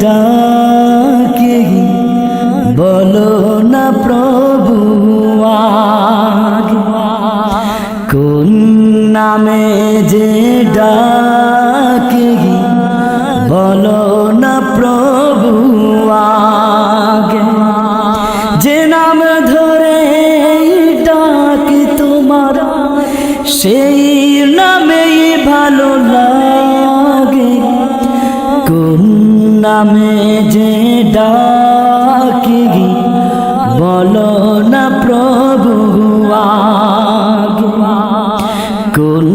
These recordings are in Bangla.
ডাকে বলো না প্রভু কোন নামে যে ডাকে বলো না প্রভু যে নাম ধরে ডাকে তোমার সেই নামেই ভালো লাগে কোন নামে যে ডাকে বলো না প্রভু কোন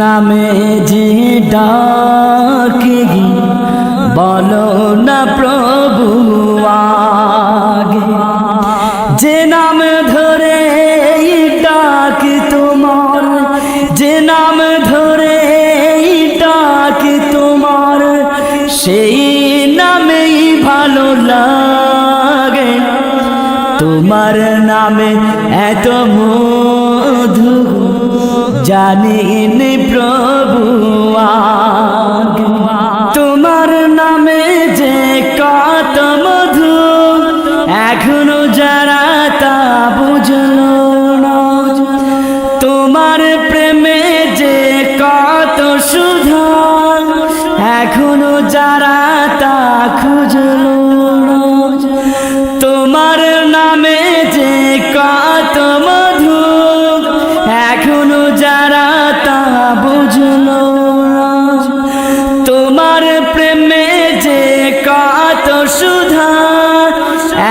নামে যে ডাকে বলো না প্রভু যে নাম ধরে ডাকে তোমার যে নাম ধরে ডাকে তোমার সেই নামেই ভালো লাগে তোমার নামে এত মধু জানিনি প্রভু তোমার নামে যে কত মধু এখনো যারা তা বুঝলো না তোমার প্রেমে যে কত সুধা এখনো যারা তা খুঁজলো না তোমার নামে যে কত মধু এখনো যারা তা বুঝলো না তোমার প্রেমে যে কত সুধা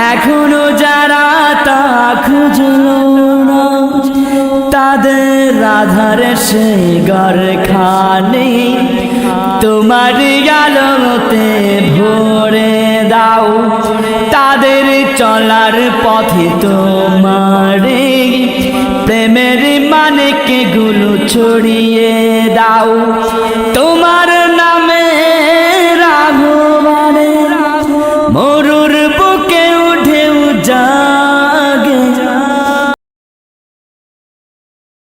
এখনো যারা তা খুঁজলো না তাদের আধারে সে ঘরখানে তোমার আলোতে ভরে দাও তাদের চলার পথে তোমার প্রেমের মানিক গুলো ছড়িয়ে দাও তোমার